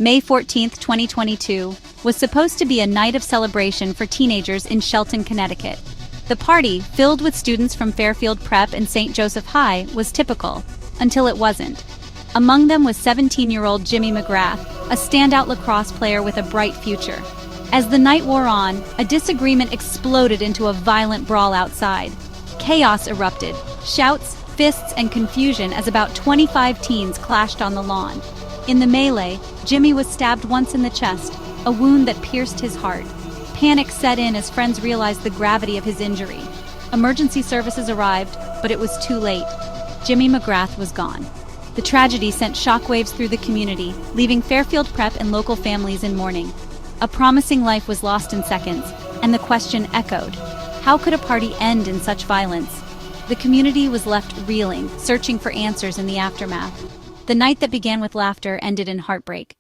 May 14, 2022, was supposed to be a night of celebration for teenagers in Shelton, Connecticut. The party, filled with students from Fairfield Prep and St. Joseph High, was typical, until it wasn't. Among them was 17-year-old Jimmy McGrath, a standout lacrosse player with a bright future. As the night wore on, a disagreement exploded into a violent brawl outside. Chaos erupted, shouts, fists, and confusion as about 25 teens clashed on the lawn. In the melee, Jimmy was stabbed once in the chest, a wound that pierced his heart. Panic set in as friends realized the gravity of his injury. Emergency services arrived, but it was too late. Jimmy McGrath was gone. The tragedy sent shockwaves through the community, leaving Fairfield Prep and local families in mourning. A promising life was lost in seconds, and the question echoed: how could a party end in such violence? The community was left reeling, searching for answers in the aftermath. The night that began with laughter ended in heartbreak.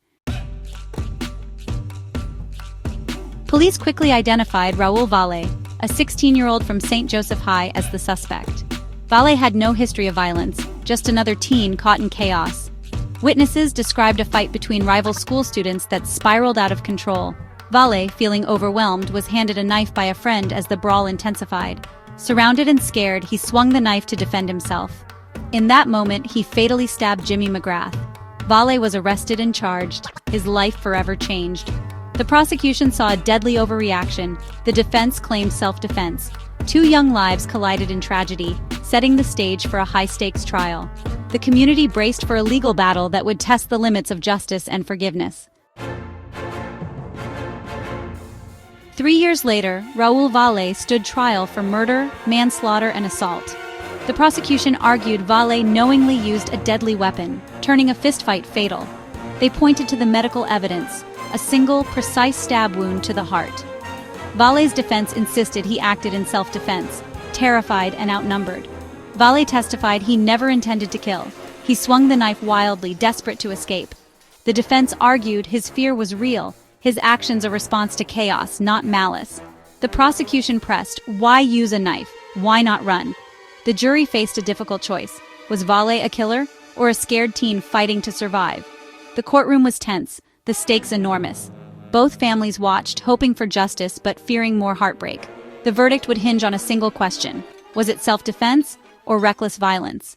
Police quickly identified Raul Valle, a 16-year-old from St. Joseph High, as the suspect. Valle had no history of violence, just another teen caught in chaos. Witnesses described a fight between rival school students that spiraled out of control. Valle, feeling overwhelmed, was handed a knife by a friend as the brawl intensified. Surrounded and scared, he swung the knife to defend himself. In that moment, he fatally stabbed Jimmy McGrath. Valle was arrested and charged, his life forever changed. The prosecution saw a deadly overreaction. The defense claimed self-defense. Two young lives collided in tragedy, setting the stage for a high-stakes trial. The community braced for a legal battle that would test the limits of justice and forgiveness. 3 years later, Raul Valle stood trial for murder, manslaughter, and assault. The prosecution argued Valle knowingly used a deadly weapon, turning a fistfight fatal. They pointed to the medical evidence, a single, precise stab wound to the heart. Valle's defense insisted he acted in self-defense, terrified and outnumbered. Valle testified he never intended to kill. He swung the knife wildly, desperate to escape. The defense argued his fear was real, his actions a response to chaos, not malice. The prosecution pressed, why use a knife? Why not run? The jury faced a difficult choice. Was Valle a killer, or a scared teen fighting to survive? The courtroom was tense, the stakes enormous. Both families watched, hoping for justice but fearing more heartbreak. The verdict would hinge on a single question: was it self-defense or reckless violence?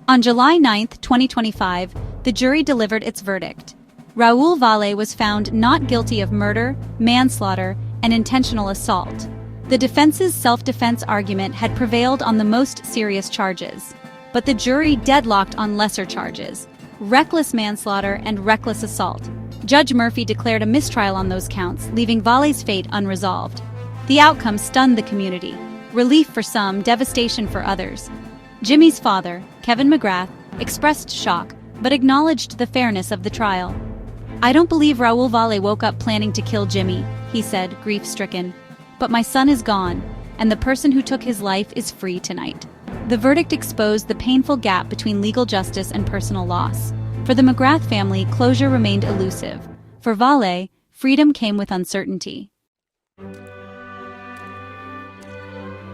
On July 9, 2025, the jury delivered its verdict. Raul Valle was found not guilty of murder, manslaughter, and intentional assault. The defense's self-defense argument had prevailed on the most serious charges, but the jury deadlocked on lesser charges: reckless manslaughter and reckless assault. Judge Murphy declared a mistrial on those counts, leaving Valle's fate unresolved. The outcome stunned the community. Relief for some, devastation for others. Jimmy's father, Kevin McGrath, expressed shock, but acknowledged the fairness of the trial. "I don't believe Raul Valle woke up planning to kill Jimmy," he said, grief-stricken. "But my son is gone, and the person who took his life is free tonight." The verdict exposed the painful gap between legal justice and personal loss. For the McGrath family, closure remained elusive. For Valle, freedom came with uncertainty.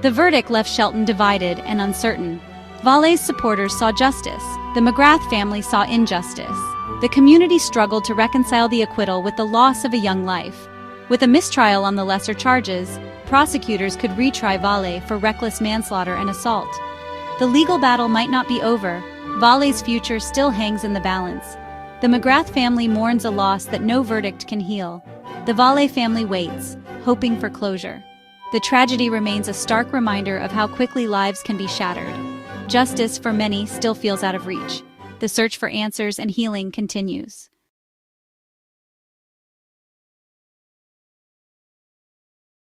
The verdict left Shelton divided and uncertain. Valle's supporters saw justice. The McGrath family saw injustice. The community struggled to reconcile the acquittal with the loss of a young life. With a mistrial on the lesser charges, prosecutors could retry Valle for reckless manslaughter and assault. The legal battle might not be over. Valle's future still hangs in the balance. The McGrath family mourns a loss that no verdict can heal. The Valle family waits, hoping for closure. The tragedy remains a stark reminder of how quickly lives can be shattered. Justice, for many, still feels out of reach. The search for answers and healing continues.